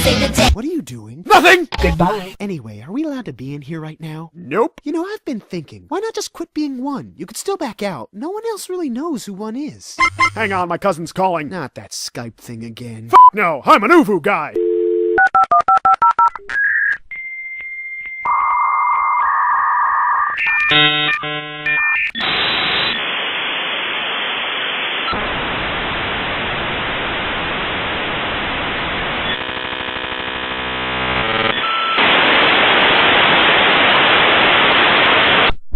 What are you doing? Nothing! Goodbye. Anyway, are we allowed to be in here right now? Nope. You know, I've been thinking, why not just quit being one? You could still back out. No one else really knows who one is. Hang on, my cousin's calling. Not that Skype thing again. No, I'm an UFO guy.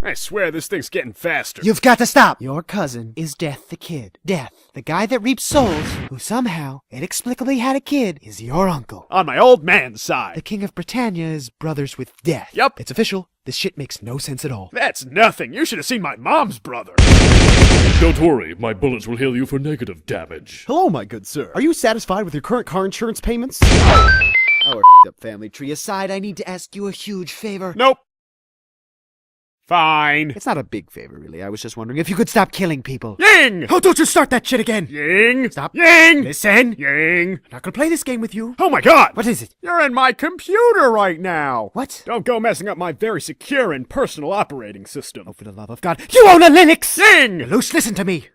I swear this thing's getting faster. You've got to stop! Your cousin is Death the Kid. Death, the guy that reaps souls, who somehow, inexplicably had a kid, is your uncle. On my old man's side. The King of Britannia is brothers with Death. Yep. It's official. This shit makes no sense at all. That's nothing. You should have seen my mom's brother. Don't worry, my bullets will heal you for negative damage. Hello, my good sir. Are you satisfied with your current car insurance payments? Our up family tree aside, I need to ask you a huge favor. Nope. Fine. It's not a big favor, really. I was just wondering if you could stop killing people. Ying! Oh, don't you start that shit again! Ying! Stop. Ying! Listen! Ying! I'm not gonna play this game with you. Oh my god! What is it? You're in my computer right now! What? Don't go messing up my very secure and personal operating system. Oh, for the love of God. You own a Linux! Ying! Lelouch, listen to me.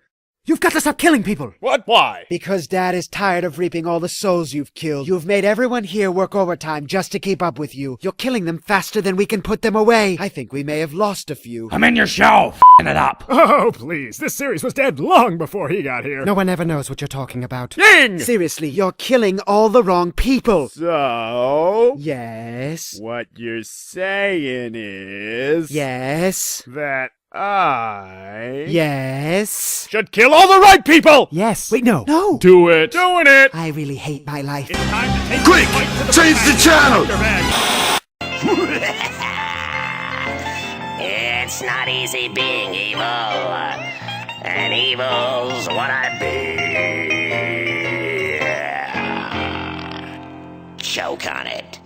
You've got to stop killing people. What? Why? Because Dad is tired of reaping all the souls you've killed. You've made everyone here work overtime just to keep up with you. You're killing them faster than we can put them away. I think we may have lost a few. I'm in your show, f***ing it up. Oh, please. This series was dead long before he got here. No one ever knows what you're talking about. Ying! Seriously, you're killing all the wrong people. So... Yes. What you're saying is... Yes. That I... Yes. should kill all the right people! Yes. Wait, no. No. Do it. Doing it! I really hate my life. It's time to take Quick! the fight to the Change the channel! It's not easy being evil, and evil's what I be. Choke on it.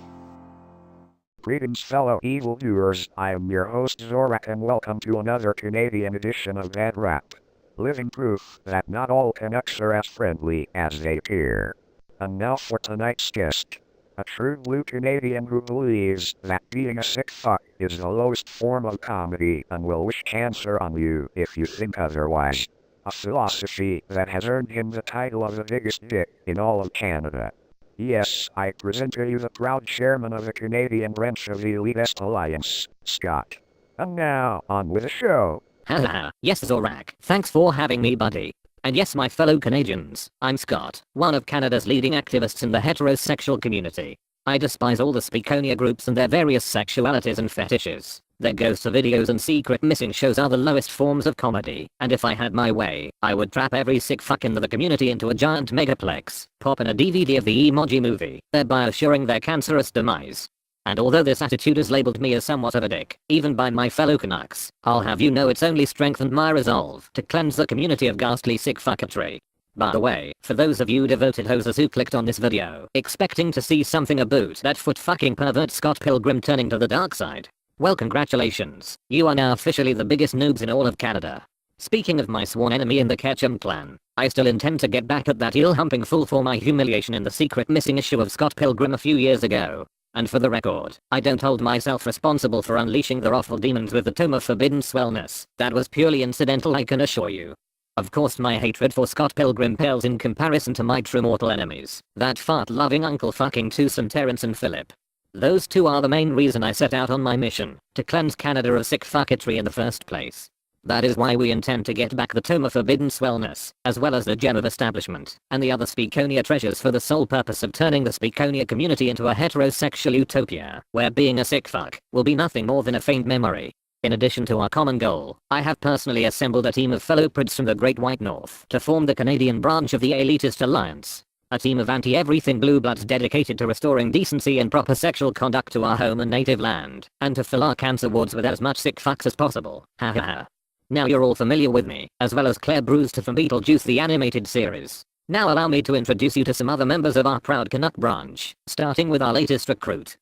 Greetings, fellow evildoers. I am your host Zorak, and welcome to another Canadian edition of Bad Rap. Living proof that not all Canucks are as friendly as they appear. And now for tonight's guest. A true blue Canadian who believes that being a sick fuck is the lowest form of comedy and will wish cancer on you if you think otherwise. A philosophy that has earned him the title of the biggest dick in all of Canada. Yes, I present to you the proud chairman of the Canadian branch of the Elitist Alliance, Scott. And now, on with the show. Haha, yes Zorak, thanks for having me buddy. And yes my fellow Canadians, I'm Scott, one of Canada's leading activists in the heterosexual community. I despise all the Speakonia groups and their various sexualities and fetishes. Their ghost videos and secret missing shows are the lowest forms of comedy, and if I had my way, I would trap every sick fuck in the community into a giant megaplex, pop in a DVD of the Emoji Movie, thereby assuring their cancerous demise. And although this attitude has labeled me as somewhat of a dick, even by my fellow Canucks, I'll have you know it's only strengthened my resolve to cleanse the community of ghastly sick fucketry. By the way, for those of you devoted hosers who clicked on this video, expecting to see something about that foot fucking pervert Scott Pilgrim turning to the dark side, well congratulations, you are now officially the biggest noobs in all of Canada. Speaking of my sworn enemy in the Ketchum clan, I still intend to get back at that heel-humping fool for my humiliation in the secret missing issue of Scott Pilgrim a few years ago. And for the record, I don't hold myself responsible for unleashing the awful demons with the tome of forbidden swellness. That was purely incidental, I can assure you. Of course my hatred for Scott Pilgrim pales in comparison to my true mortal enemies, that fart-loving Uncle fucking Twosome Terrence and Philip. Those two are the main reason I set out on my mission, to cleanse Canada of sick fucketry in the first place. That is why we intend to get back the Tome of Forbidden Swellness, as well as the Gem of Establishment, and the other Speakonia treasures for the sole purpose of turning the Speakonia community into a heterosexual utopia, where being a sick fuck will be nothing more than a faint memory. In addition to our common goal, I have personally assembled a team of fellow Prids from the Great White North to form the Canadian branch of the Elitist Alliance. A team of anti-everything blue bloods dedicated to restoring decency and proper sexual conduct to our home and native land, and to fill our cancer wards with as much sick fucks as possible. Ha ha ha. Now you're all familiar with me, as well as Claire Brewster from Beetlejuice the animated series. Now allow me to introduce you to some other members of our proud Canuck branch, starting with our latest recruit.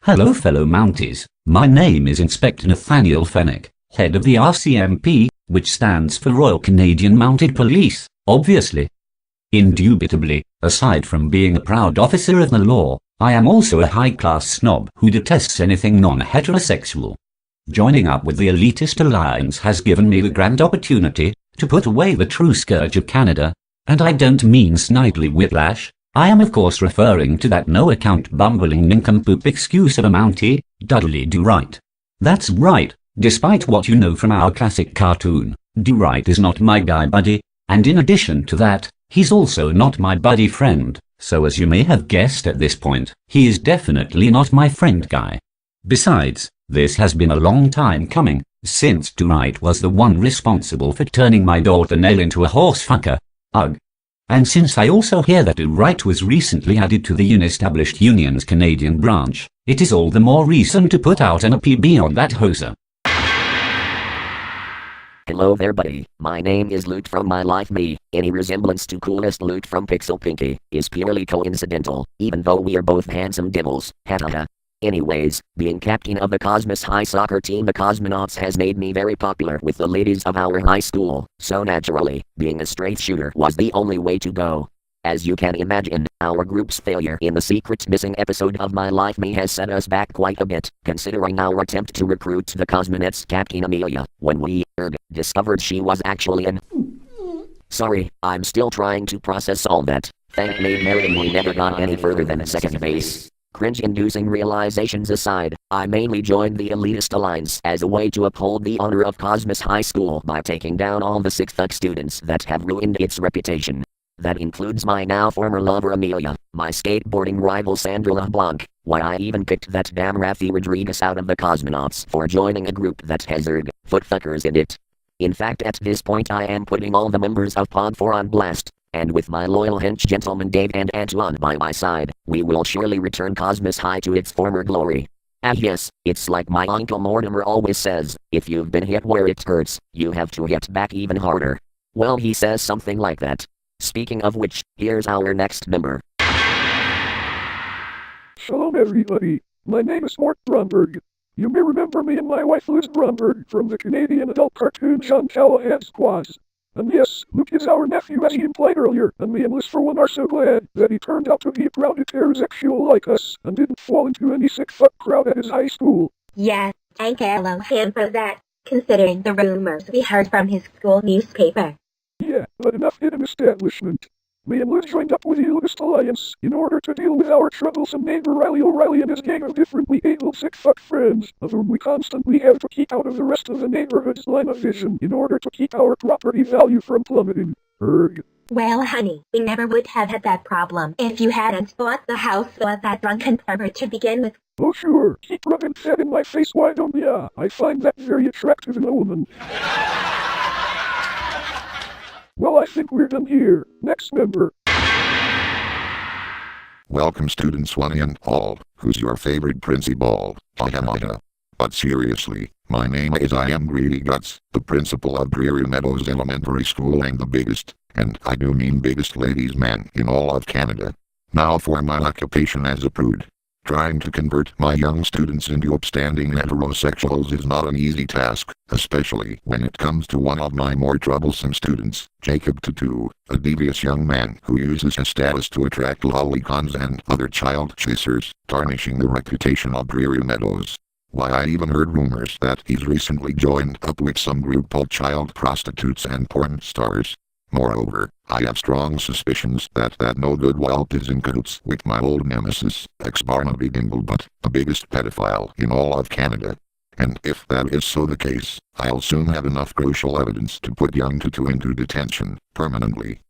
Hello fellow Mounties, my name is Inspector Nathaniel Fennick, head of the RCMP, which stands for Royal Canadian Mounted Police, obviously. Indubitably, aside from being a proud officer of the law, I am also a high-class snob who detests anything non-heterosexual. Joining up with the elitist alliance has given me the grand opportunity to put away the true scourge of Canada, and I don't mean snidely whiplash. I am of course referring to that no-account bumbling nincompoop excuse of a Mountie, Dudley Do-Right. That's right, despite what you know from our classic cartoon, Do-Right is not my guy buddy, and in addition to that, he's also not my buddy friend, so as you may have guessed at this point, he is definitely not my friend guy. Besides, this has been a long time coming, since Do-Right was the one responsible for turning my daughter Nell into a horsefucker. Ugh. And since I also hear that Do-Right was recently added to the unestablished Union's Canadian branch, it is all the more reason to put out an PB on that hoser. Hello there, buddy. My name is Luke from My Life Me. Any resemblance to coolest Luke from Pixel Pinky is purely coincidental, even though we are both handsome dimmels. Ha. Anyways, being captain of the Cosmos High soccer team the Cosmonauts has made me very popular with the ladies of our high school, so naturally, being a straight shooter was the only way to go. As you can imagine, our group's failure in the secret missing episode of My Life Me has set us back quite a bit, considering our attempt to recruit the Cosmonauts Captain Amelia, when we discovered she was actually an... Sorry, I'm still trying to process all that. Thank Maid Mary we never got any further than a second base. Cringe-inducing realizations aside, I mainly joined the elitist alliance as a way to uphold the honor of Cosmos High School by taking down all the sick fuck students that have ruined its reputation. That includes my now former lover Amelia, my skateboarding rival Sandra LeBlanc, why I even picked that damn Rafi Rodriguez out of the Cosmonauts for joining a group that has footfuckers in it. In fact, at this point I am putting all the members of Pod 4 on blast, and with my loyal hench gentlemen Dave and Antoine by my side, we will surely return Cosmos High to its former glory. Ah yes, it's like my Uncle Mortimer always says, if you've been hit where it hurts, you have to hit back even harder. Well, he says something like that. Speaking of which, here's our next member. Shalom everybody, my name is Mort Bromberg. You may remember me and my wife Liz Bromberg from the Canadian adult cartoon Chow and Squaws. And yes, Luke is our nephew as he implied earlier, and me and Liz for one are so glad that he turned out to be a proud heterosexual like us, and didn't fall into any sick fuck crowd at his high school. Yes, I can love him for that, considering the rumors we heard from his school newspaper. Yeah, but enough hidden establishment. Me and Liz joined up with the Elitist Alliance in order to deal with our troublesome neighbor Riley O'Reilly and his gang of differently able sick fuck friends, of whom we constantly have to keep out of the rest of the neighborhood's line of vision in order to keep our property value from plummeting. Erg. Well, honey, we never would have had that problem if you hadn't bought the house for that drunken pervert to begin with. Oh sure, keep rubbing that in my face, why don't ya? I find that very attractive in a woman. Well, I think we're done here. Next member. Welcome students one and all. Who's your favorite principal? Ida. But seriously, my name is I am Greedy Guts, the principal of Prairie Meadows Elementary School and the biggest, and I do mean biggest ladies man in all of Canada. Now for my occupation as a prude. Trying to convert my young students into upstanding heterosexuals is not an easy task, especially when it comes to one of my more troublesome students, Jacob Tattoo, a devious young man who uses his status to attract lollicons and other child chasers, tarnishing the reputation of Prairie Meadows. Why, I even heard rumors that he's recently joined up with some group called child prostitutes and porn stars. Moreover, I have strong suspicions that no-good whelp is in cahoots with my old nemesis, ex-Barnaby Dinglebutt, the biggest pedophile in all of Canada. And if that is so the case, I'll soon have enough crucial evidence to put young Tutu into detention, permanently.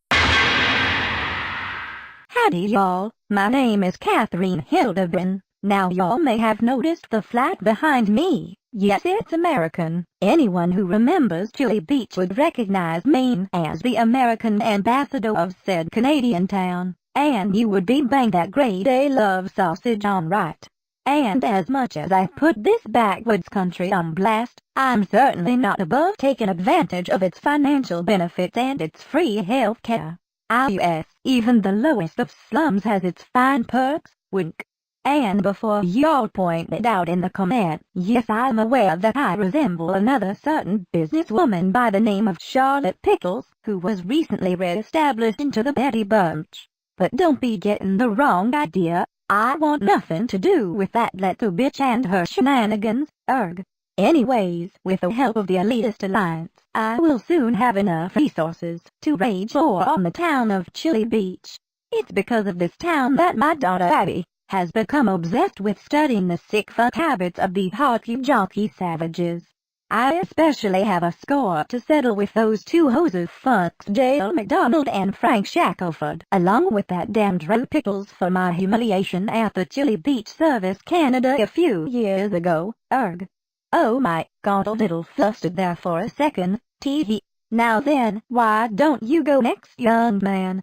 Howdy y'all, my name is Catherine Hildebrand. Now y'all may have noticed the flag behind me. Yes, it's American. Anyone who remembers Chili Beach would recognize me as the American ambassador of said Canadian town. And you would be bang that grade A love sausage on right. And as much as I've put this backwoods country on blast, I'm certainly not above taking advantage of its financial benefits and its free health care. Yes, even the lowest of slums has its fine perks, wink. And before y'all point it out in the comment, yes, I'm aware that I resemble another certain businesswoman by the name of Charlotte Pickles, who was recently re-established into the Betty Bunch. But don't be getting the wrong idea. I want nothing to do with that little bitch and her shenanigans, erg. Anyways, with the help of the Elitist Alliance, I will soon have enough resources to wage war on the town of Chili Beach. It's because of this town that my daughter Abby has become obsessed with studying the sick fuck habits of the hockey-jockey savages. I especially have a score to settle with those two hoses fucks Dale McDonald and Frank Shackelford, along with that damned Drew Pickles for my humiliation at the Chili Beach Service Canada a few years ago, erg. Oh my, got a little flustered there for a second, tee. Now then, why don't you go next, young man?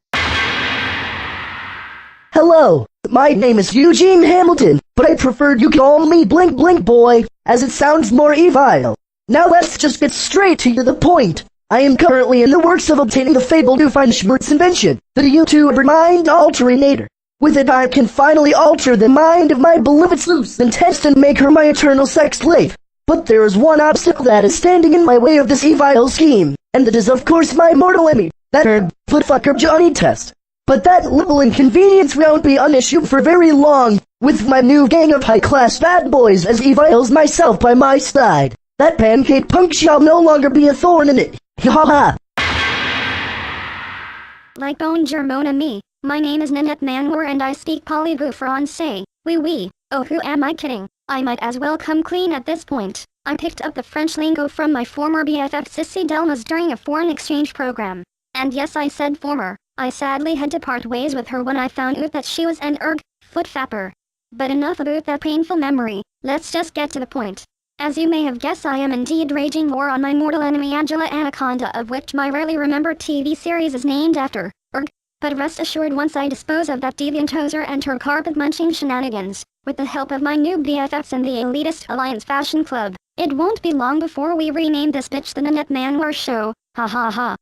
Hello, my name is Eugene Hamilton, but I preferred you call me Blink Blink Boy, as it sounds more evil. Now let's just get straight to the point. I am currently in the works of obtaining the fabled Doofenshmirtz invention, the YouTuber Mind Alternator. With it I can finally alter the mind of my beloved Sluice and test and make her my eternal sex slave. But there is one obstacle that is standing in my way of this evil scheme, and that is of course my mortal enemy, that footfucker Johnny Test. But that little inconvenience won't be an issue for very long, with my new gang of high-class bad boys as evils myself by my side. That pancake punk shall no longer be a thorn in it. Ha ha. Like bonjour mon ami, my name is Nanette Manwar and I speak Polyglot Francais. Oui. Oh, who am I kidding? I might as well come clean at this point. I picked up the French lingo from my former BFF Sissy Delmas during a foreign exchange program. And yes, I said former. I sadly had to part ways with her when I found out that she was an foot fapper. But enough about that painful memory, let's just get to the point. As you may have guessed, I am indeed raging war on my mortal enemy Angela Anaconda, of which my rarely remembered TV series is named after, But rest assured, once I dispose of that deviant hoser and her carpet-munching shenanigans, with the help of my new BFFs in the Elitist Alliance Fashion Club, it won't be long before we rename this bitch the Nanette Manwar Show, ha ha ha.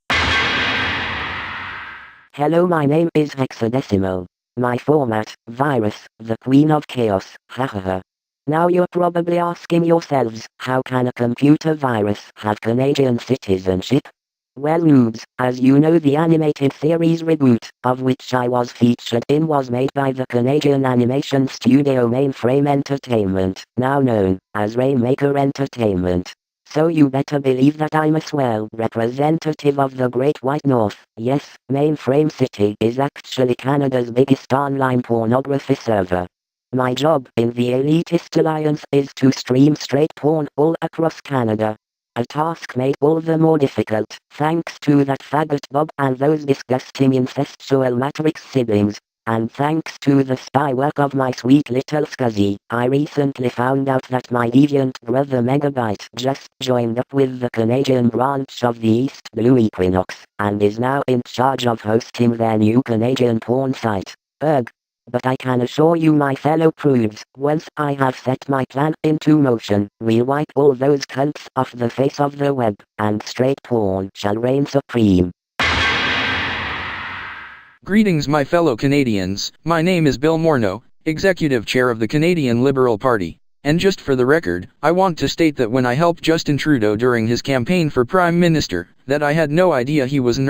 Hello, my name is Hexadecimal. My format, Virus, the Queen of Chaos, hahaha. Now you're probably asking yourselves, how can a computer virus have Canadian citizenship? Well, noobs, as you know, the animated series reboot, of which I was featured in, was made by the Canadian animation studio Mainframe Entertainment, now known as Rainmaker Entertainment. So you better believe that I'm a swell representative of the Great White North. Yes, Mainframe City is actually Canada's biggest online pornography server. My job in the Elitist Alliance is to stream straight porn all across Canada. A task made all the more difficult, thanks to that faggot Bob and those disgusting incestual Matrix siblings. And thanks to the spy work of my sweet little Scuzzy, I recently found out that my deviant brother Megabyte just joined up with the Canadian branch of the East Blue Equinox, and is now in charge of hosting their new Canadian porn site. Ugh. But I can assure you, my fellow prudes, once I have set my plan into motion, we'll wipe all those cunts off the face of the web, and straight porn shall reign supreme. Greetings, my fellow Canadians. My name is Bill Morneau, Executive Chair of the Canadian Liberal Party. And just for the record, I want to state that when I helped Justin Trudeau during his campaign for Prime Minister, that I had no idea he was an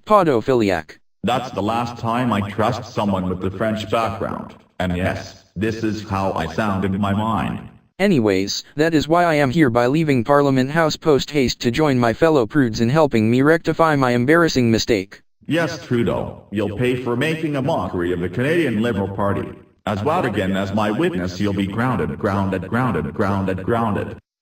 podophiliac. That's the last time I trust someone with a French background. And yes, this is how I sound in my mind. Anyways, that is why I am here by leaving Parliament House post haste to join my fellow prudes in helping me rectify my embarrassing mistake. Yes, Trudeau, you'll pay for making a mockery of the Canadian Liberal Party. As well again as my witness, you'll be grounded.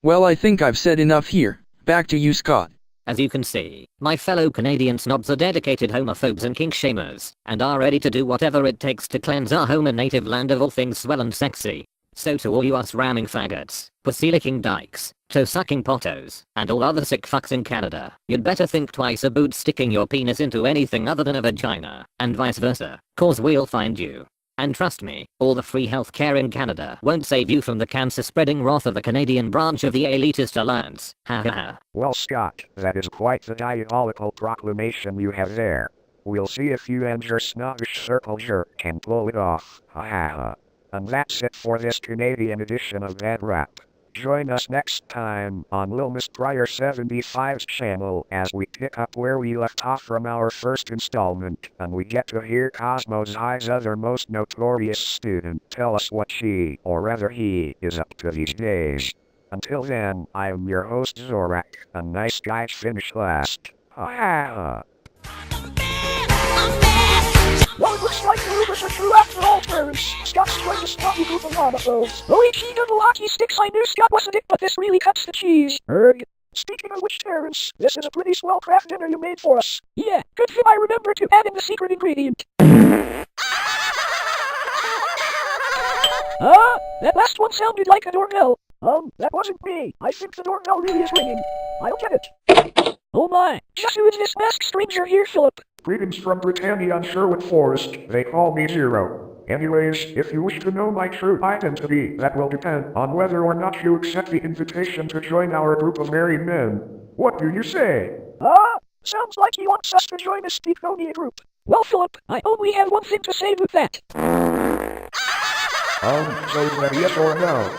Well, I think I've said enough here. Back to you, Scott. As you can see, my fellow Canadian snobs are dedicated homophobes and kink shamers, and are ready to do whatever it takes to cleanse our home and native land of all things swell and sexy. So to all you us ramming faggots, pussy-licking dykes, toe-sucking pottos, and all other sick fucks in Canada, you'd better think twice about sticking your penis into anything other than a vagina, and vice versa, cause we'll find you. And trust me, all the free healthcare in Canada won't save you from the cancer-spreading wrath of the Canadian branch of the Elitist Alliance. Ha ha ha. Well, Scott, that is quite the diabolical proclamation you have there. We'll see if you and your snobbish circle jerk can pull it off. Ha ha ha. And that's it for this Canadian edition of Bad Rap. Join us next time on Lil Miss Pryor 75's channel as we pick up where we left off from our first installment, and we get to hear Cosmos High's other most notorious student tell us what she, or rather he, is up to these days. Until then, I am your host Zorak, and nice guys finish last. Ha Well, it looks like the rumors are true after all, Terrence. Scott's trying to stop you from those. Oh, he did the hockey sticks. I knew Scott was a dick, but this really cuts the cheese. Speaking of which, Terrence, this is a pretty swell craft dinner you made for us. Yeah, good thing I remember to add in the secret ingredient. That last one sounded like a doorbell. That wasn't me. I think the doorbell really is ringing. I'll get it. Oh my, just who is this masked stranger here, Philip? Greetings from Britannia on Sherwood Forest. They call me Zero. Anyways, if you wish to know my true identity, that will depend on whether or not you accept the invitation to join our group of married men. What do you say? Sounds like he wants us to join a Speakonia group. Well, Philip, I only have one thing to say with that. So then yes or no?